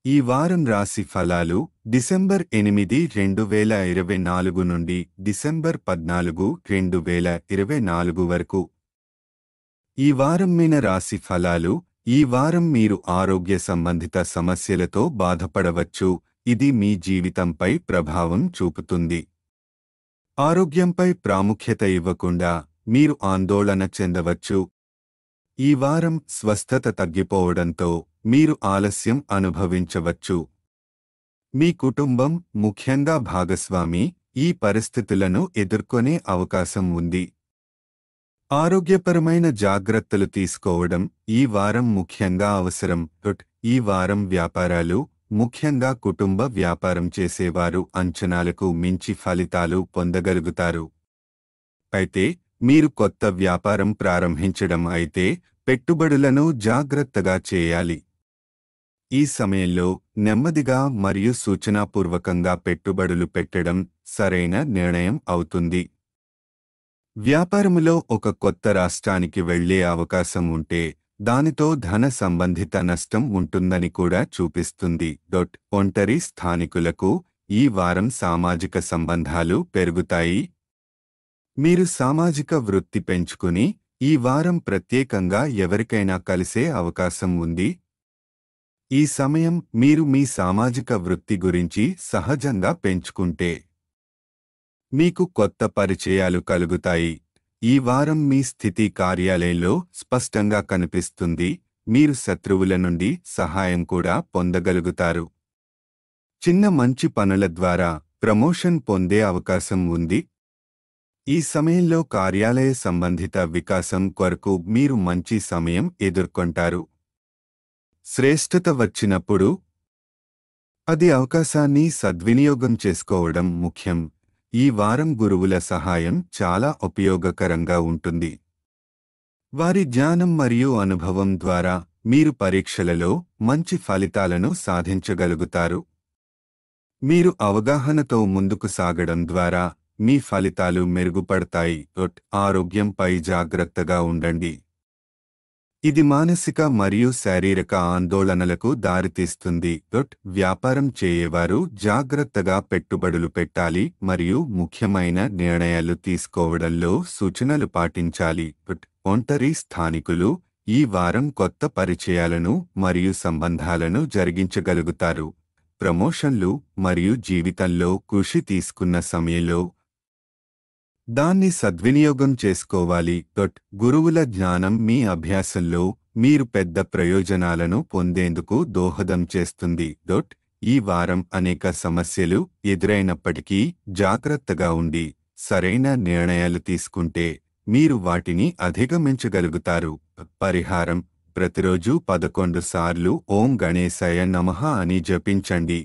ఈ వారం రాశి ఫలాలు డిసెంబర్ 8, 2024 నుండి డిసెంబర్ 14, 2024 వరకు. ఈ వారం మీన రాశి ఫలాలు. ఈ వారం మీరు ఆరోగ్య సంబంధిత సమస్యలతో బాధపడవచ్చు. ఇది మీ జీవితంపై ప్రభావం చూపుతుంది. ఆరోగ్యంపై ప్రాముఖ్యత ఇవ్వకుండా మీరు ఆందోళన చెందవచ్చు. ఈ వారం స్వస్థత తగ్గిపోవడంతో మీరు ఆలస్యం అనుభవించవచ్చు. మీ కుటుంబం, ముఖ్యంగా భాగస్వామి, ఈ పరిస్థితులను ఎదుర్కొనే అవకాశం ఉంది. ఆరోగ్యపరమైన జాగ్రత్తలు తీసుకోవడం ఈ వారం ముఖ్యంగా అవసరం. ఈ వారం వ్యాపారాలు, ముఖ్యంగా కుటుంబ వ్యాపారం చేసేవారు అంచనాలకు మించి ఫలితాలు పొందగలుగుతారు. అయితే మీరు కొత్త వ్యాపారం ప్రారంభించడం అయితే పెట్టుబడులను జాగ్రత్తగా చేయాలి. ఈ సమయంలో నెమ్మదిగా మరియు సూచనాపూర్వకంగా పెట్టుబడులు పెట్టడం సరైన నిర్ణయం అవుతుంది. వ్యాపారములో ఒక కొత్త రాష్ట్రానికి వెళ్లే అవకాశం ఉంటే దానితో ధన సంబంధిత నష్టం ఉంటుందని కూడా చూపిస్తుంది. ఒంటరి స్థానికులకు ఈ వారం సామాజిక సంబంధాలు పెరుగుతాయి. మీరు సామాజిక వృత్తి పెంచుకుని ఈ వారం ప్రత్యేకంగా ఎవరికైనా కలిసే అవకాశం ఉంది. ఈ సమయం మీరు మీ సామాజిక వృత్తి గురించి సహజంగా పెంచుకుంటే మీకు కొత్త పరిచయాలు కలుగుతాయి. ఈ వారం మీ స్థితి కార్యాలయంలో స్పష్టంగా కనిపిస్తుంది. మీరు శత్రువుల నుండి సహాయం కూడా పొందగలుగుతారు. చిన్న మంచి పనుల ద్వారా ప్రమోషన్ పొందే అవకాశం ఉంది. ఈ సమయంలో కార్యాలయ సంబంధిత వికాసం కొరకు మీరు మంచి సమయం ఎదుర్కొంటారు. శ్రేష్ఠత వచ్చినప్పుడు అది అవకాశాన్ని సద్వినియోగం చేసుకోవడం ముఖ్యం. ఈ వారం గురువుల సహాయం చాలా ఉపయోగకరంగా ఉంటుంది. వారి జ్ఞానం మరియు అనుభవం ద్వారా మీరు పరీక్షలలో మంచి ఫలితాలను సాధించగలుగుతారు. మీరు అవగాహనతో ముందుకు సాగడం ద్వారా మీ ఫలితాలు మెరుగుపడతాయి. ఆరోగ్యంపై జాగ్రత్తగా ఉండండి. ఇది మానసిక మరియు శారీరక ఆందోళనలకు దారితీస్తుంది. వ్యాపారం చేయవారు జాగ్రత్తగా పెట్టుబడులు పెట్టాలి మరియు ముఖ్యమైన నిర్ణయాలు తీసుకోవడంలో సూచనలు పాటించాలి. ఒంటరి స్థానికులు ఈ వారం కొత్త పరిచయాలను మరియు సంబంధాలను జరిగించగలుగుతారు. ప్రమోషన్లు మరియు జీవితంలో కృషి తీసుకున్న సమయంలో దాన్ని సద్వినియోగం చేసుకోవాలి. గురువుల జ్ఞానం మీ అభ్యాసంలో మీరు పెద్ద ప్రయోజనాలను పొందేందుకు దోహదం చేస్తుంది. ఈ వారం అనేక సమస్యలు ఎదురైనప్పటికీ జాగ్రత్తగా ఉండి సరైన నిర్ణయాలు తీసుకుంటే మీరు వాటిని అధిగమించగలుగుతారు. పరిహారం: ప్రతిరోజు 11 సార్లు ఓం గణేశాయ నమః అని జపించండి.